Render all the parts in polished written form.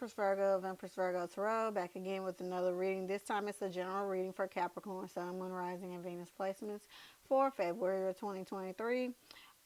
Empress Virgo of Empress Virgo Tarot, back again with another reading. This time it's a general reading for Capricorn, Sun, Moon, Rising, and Venus placements for February of 2023.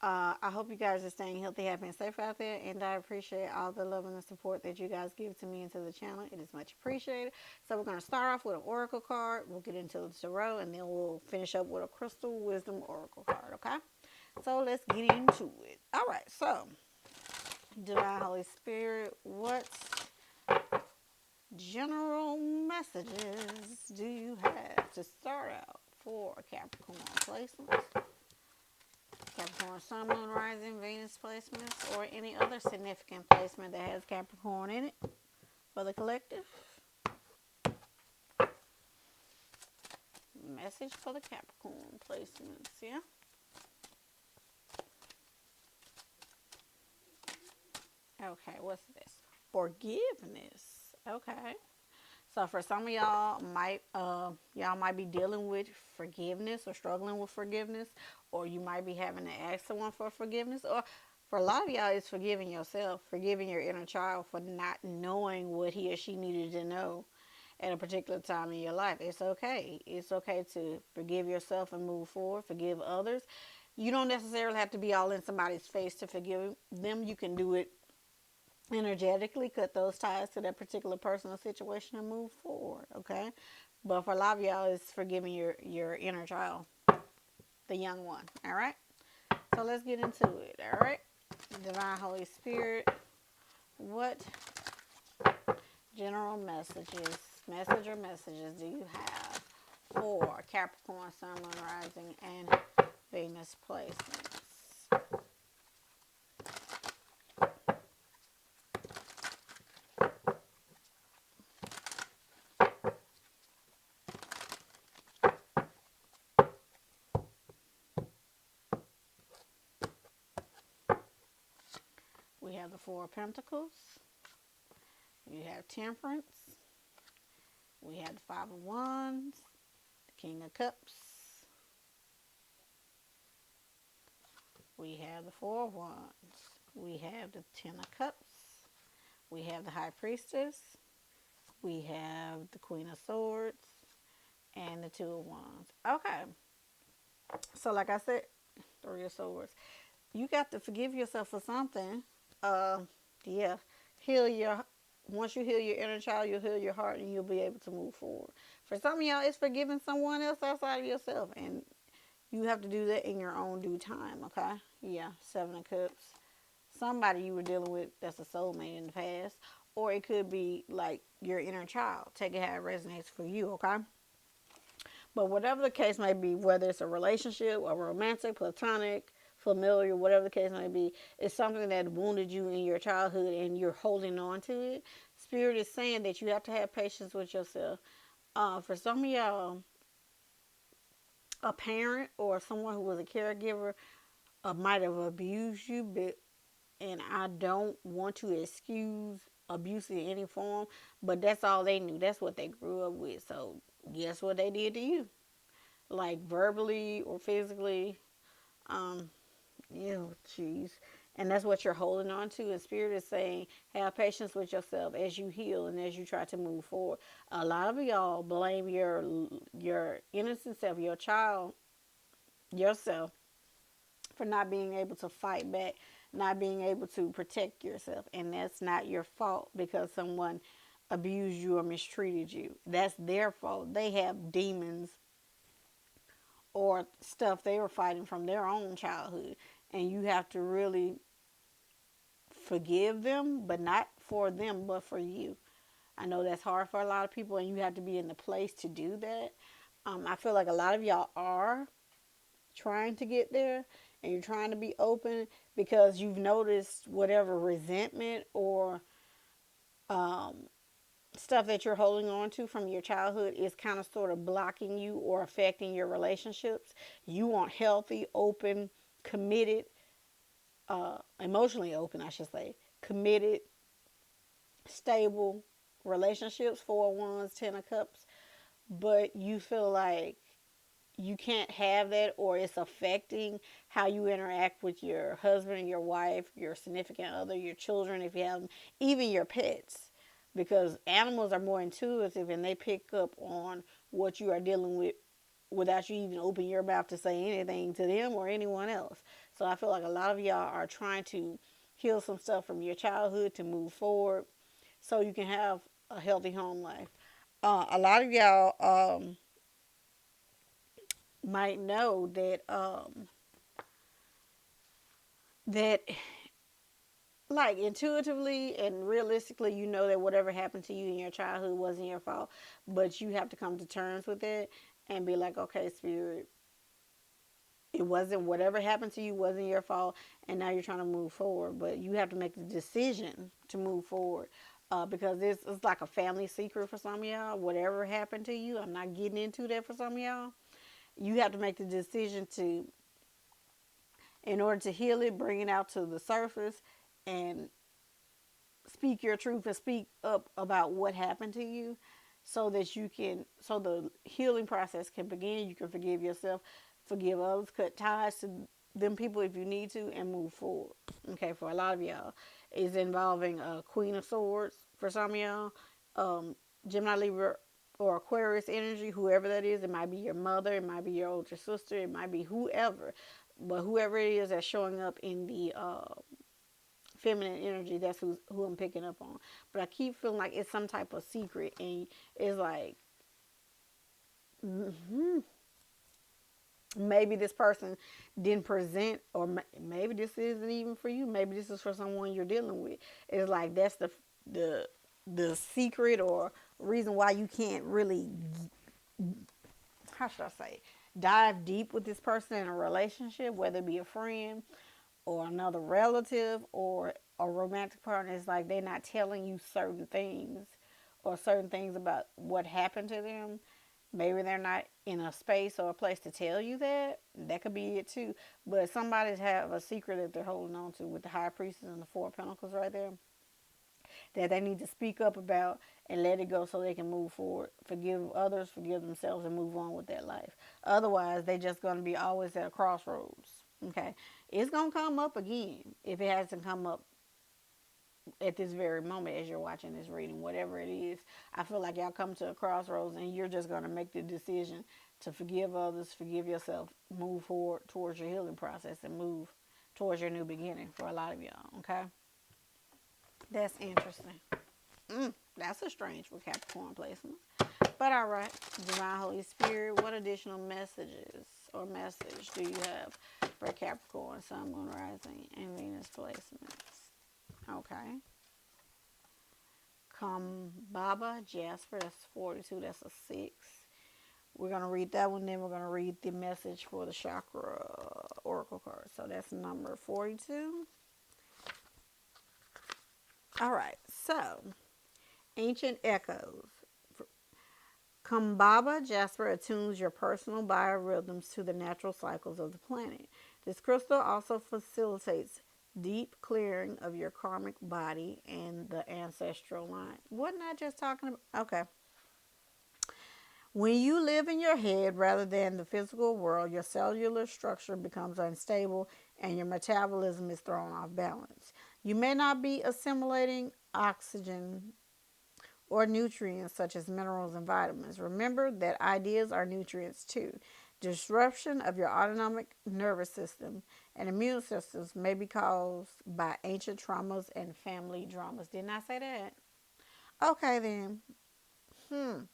I hope you guys are staying healthy, happy, and safe out there, and I appreciate all the love and the support that you guys give to me and to the channel. It is much appreciated. So we're going to start off with an oracle card. We'll get into the tarot, and then we'll finish up with a crystal wisdom oracle card, okay? So let's get into it. All right, so Divine Holy Spirit, what general messages do you have to start out for Capricorn placements? Capricorn Sun, Moon, Rising, Venus placements, or any other significant placement that has Capricorn in it for the collective? Message for the Capricorn placements, yeah? Okay, what's this? Forgiveness. Okay. So for some of y'all might be dealing with forgiveness or struggling with forgiveness, or you might be having to ask someone for forgiveness, or for a lot of y'all it's forgiving yourself, forgiving your inner child for not knowing what he or she needed to know at a particular time in your life. It's okay. It's okay to forgive yourself and move forward, forgive others. You don't necessarily have to be all in somebody's face to forgive them. You can do it energetically, cut those ties to that particular person or situation and move forward, okay? But for a lot of y'all, it's forgiving your inner child, the young one, all right? So let's get into it, all right? Divine Holy Spirit, what general messages do you have for Capricorn, Sun, Moon, Rising, and Venus placements? We have the Four of Pentacles. You have Temperance. We have the Five of Wands, the King of Cups. We have the Four of Wands. We have the Ten of Cups. We have the High Priestess. We have the Queen of Swords and the Two of Wands. Okay. So like I said, Three of Swords. You got to forgive yourself for something. Yeah. Heal your Once you heal your inner child, you'll heal your heart and you'll be able to move forward. For some of y'all, it's forgiving someone else outside of yourself. And you have to do that in your own due time, okay? Yeah, Seven of Cups. Somebody you were dealing with that's a soulmate in the past. Or it could be like your inner child. Take it how it resonates for you, okay? But whatever the case may be, whether it's a relationship, a romantic, platonic, familiar, whatever the case may be, it's something that wounded you in your childhood and you're holding on to it. Spirit is saying that you have to have patience with yourself. For some of y'all, a parent or someone who was a caregiver might have abused you, and I don't want to excuse abuse in any form, but that's all they knew. That's what they grew up with. So guess what they did to you? Like verbally or physically. Jeez. And that's what you're holding on to. And Spirit is saying, have patience with yourself as you heal and as you try to move forward. A lot of y'all blame your innocent self, your child, yourself, for not being able to fight back, not being able to protect yourself. And that's not your fault because someone abused you or mistreated you. That's their fault. They have demons or stuff they were fighting from their own childhood. And you have to really forgive them, but not for them, but for you. I know that's hard for a lot of people, and you have to be in the place to do that. I feel like a lot of y'all are trying to get there, and you're trying to be open because you've noticed whatever resentment or stuff that you're holding on to from your childhood is kind of sort of blocking you or affecting your relationships. You want healthy, open, committed, emotionally open, I should say, committed, stable relationships, Four of Wands, Ten of Cups, but you feel like you can't have that or it's affecting how you interact with your husband, your wife, your significant other, your children, if you have them, even your pets. because animals are more intuitive and they pick up on what you are dealing with without you even open your mouth to say anything to them or anyone else. So I feel like a lot of y'all are trying to heal some stuff from your childhood to move forward so you can have a healthy home life. A lot of y'all might know that like intuitively and realistically, you know that whatever happened to you in your childhood wasn't your fault, but you have to come to terms with it and be like, okay, spirit, it wasn't, whatever happened to you wasn't your fault, and now you're trying to move forward, but you have to make the decision to move forward. Because it's like a family secret for some of y'all. Whatever happened to you, I'm not getting into that for some of y'all. You have to make the decision to, in order to heal it, bring it out to the surface, and speak your truth and speak up about what happened to you so that you can, so the healing process can begin. You can forgive yourself, forgive others, cut ties to them people if you need to, and move forward. Okay, for a lot of y'all is involving a Queen of Swords. For some of y'all, Gemini, Libra, or Aquarius energy, whoever that is. It might be your mother, it might be your older sister, it might be whoever, but whoever it is that's showing up in the feminine energy, that's who I'm picking up on. But I keep feeling like it's some type of secret, and it's like, mm-hmm, maybe this person didn't present, or maybe this isn't even for you. Maybe this is for someone you're dealing with. It's like that's the the secret or reason why you can't really, how should I say, dive deep with this person in a relationship, whether it be a friend or another relative or a romantic partner. Is like they're not telling you certain things or certain things about what happened to them. Maybe they're not in a space or a place to tell you that. That could be it too. But somebody's have a secret that they're holding on to with the High Priestess and the Four of Pentacles right there, that they need to speak up about and let it go so they can move forward. Forgive others, forgive themselves, and move on with their life. Otherwise, they just going to be always at a crossroads. Okay? It's going to come up again if it hasn't come up at this very moment as you're watching this reading, whatever it is. I feel like y'all come to a crossroads and you're just going to make the decision to forgive others, forgive yourself, move forward towards your healing process, and move towards your new beginning for a lot of y'all. Okay? That's interesting. That's a strange for Capricorn placement. But all right, Divine Holy Spirit, what additional messages or message do you have for Capricorn, Sun, Moon, Rising, and Venus placements? Okay. Come Baba, Jasper, that's 42, that's a 6. We're going to read that one, then we're going to read the message for the Chakra Oracle card. So that's number 42. All right, so Ancient Echoes. Kambaba Jasper attunes your personal biorhythms to the natural cycles of the planet. This crystal also facilitates deep clearing of your karmic body and the ancestral line. Wasn't I just talking about? Okay. When you live in your head rather than the physical world, your cellular structure becomes unstable and your metabolism is thrown off balance. You may not be assimilating oxygen or nutrients such as minerals and vitamins. Remember that ideas are nutrients too. Disruption of your autonomic nervous system and immune systems may be caused by ancient traumas and family dramas. Didn't I say that? Okay then.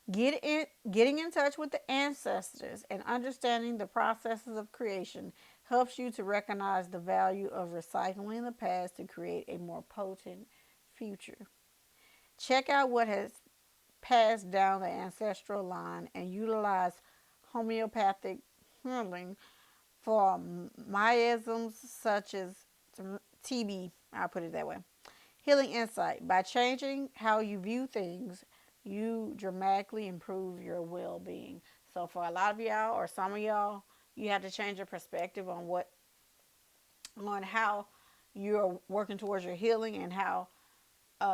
Getting in touch with the ancestors and understanding the processes of creation helps you to recognize the value of recycling the past to create a more potent future. Check out what has passed down the ancestral line and utilize homeopathic healing for miasms such as TB. I'll put it that way. Healing insight. By changing how you view things, you dramatically improve your well being. So, for a lot of y'all, or some of y'all, you have to change your perspective on on how you're working towards your healing and how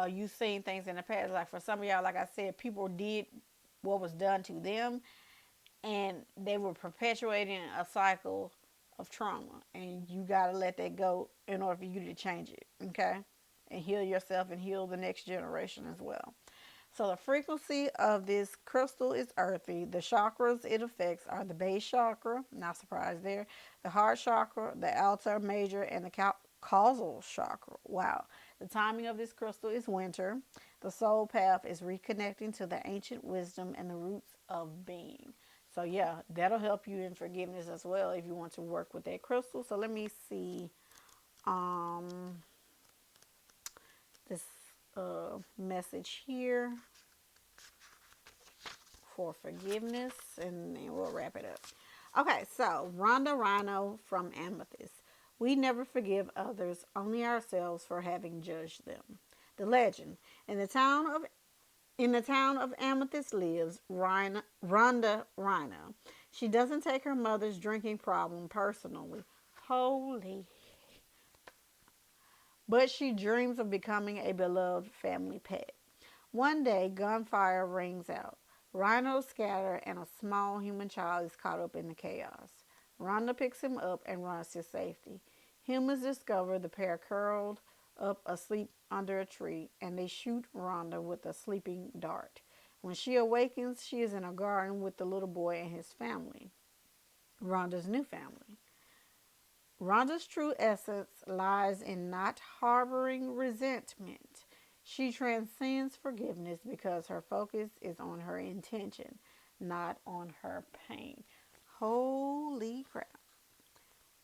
you've seen things in the past. Like for some of y'all, like I said, people did what was done to them, and they were perpetuating a cycle of trauma, and you got to let that go in order for you to change it. Okay. and heal yourself and heal the next generation as well. So the frequency of this crystal is earthy. The chakras it affects are the base chakra, not surprised there, the heart chakra, the altar major, and the causal chakra. Wow. The timing of this crystal is winter. The soul path is reconnecting to the ancient wisdom and the roots of being. So yeah, that'll help you in forgiveness as well if you want to work with that crystal. So let me see um this message here for forgiveness, and then we'll wrap it up. Okay, so Rhonda Rhino from Amethyst. We never forgive others, only ourselves for having judged them. The legend. In the town of Amethyst lives Rhonda Rhino. She doesn't take her mother's drinking problem personally. Holy. But she dreams of becoming a beloved family pet. One day, gunfire rings out. Rhinos scatter, and a small human child is caught up in the chaos. Rhonda picks him up and runs to safety. Humans discover the pair curled up asleep under a tree, and they shoot Rhonda with a sleeping dart. When she awakens, she is in a garden with the little boy and his family, Rhonda's new family. Rhonda's true essence lies in not harboring resentment. She transcends forgiveness because her focus is on her intention, not on her pain. Holy crap.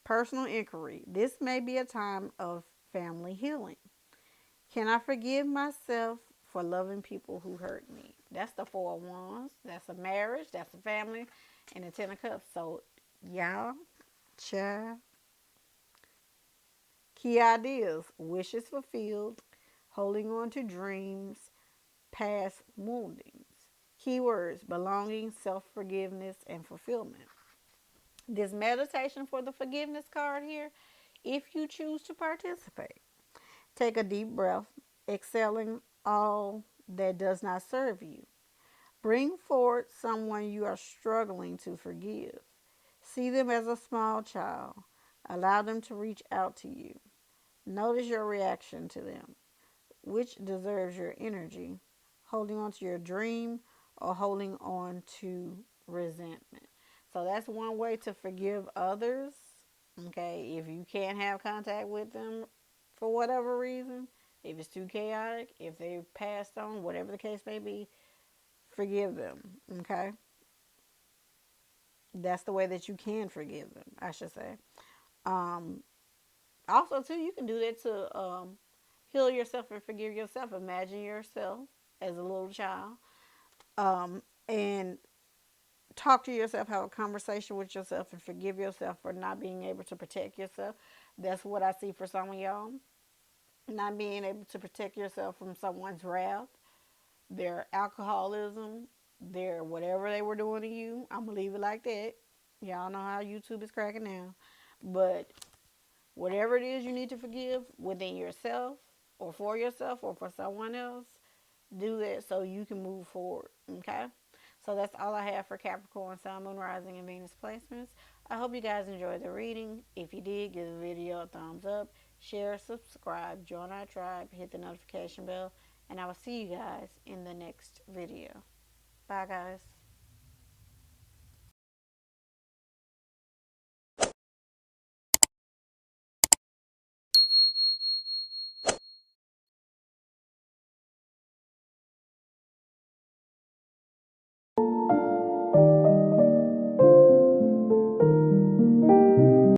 Personal inquiry. This may be a time of family healing. Can I forgive myself for loving people who hurt me? That's the Four of Wands. That's a marriage. That's a family. And the Ten of Cups. So, y'all, child. Key ideas: wishes fulfilled, holding on to dreams, past woundings. Keywords: belonging, self forgiveness, and fulfillment. This meditation for the forgiveness card here, if you choose to participate, take a deep breath, exhaling all that does not serve you. Bring forward someone you are struggling to forgive. See them as a small child. Allow them to reach out to you. Notice your reaction to them. Which deserves your energy? Holding on to your dream or holding on to resentment? So that's one way to forgive others. Okay, if you can't have contact with them for whatever reason, if it's too chaotic, if they've passed on, whatever the case may be, forgive them. Okay, that's the way that you can forgive them, I should say. Um, Also, too, you can do that to heal yourself and forgive yourself. Imagine yourself as a little child, and talk to yourself, have a conversation with yourself, and forgive yourself for not being able to protect yourself. That's what I see for some of y'all. Not being able to protect yourself from someone's wrath, their alcoholism, their whatever they were doing to you. I'm going to leave it like that. Y'all know how YouTube is cracking down. But whatever it is you need to forgive within yourself or for someone else, do that so you can move forward. Okay? So that's all I have for Capricorn, Sun, Moon, Rising, and Venus placements. I hope you guys enjoyed the reading. If you did, give the video a thumbs up, share, subscribe, join our tribe, hit the notification bell, and I will see you guys in the next video. Bye, guys.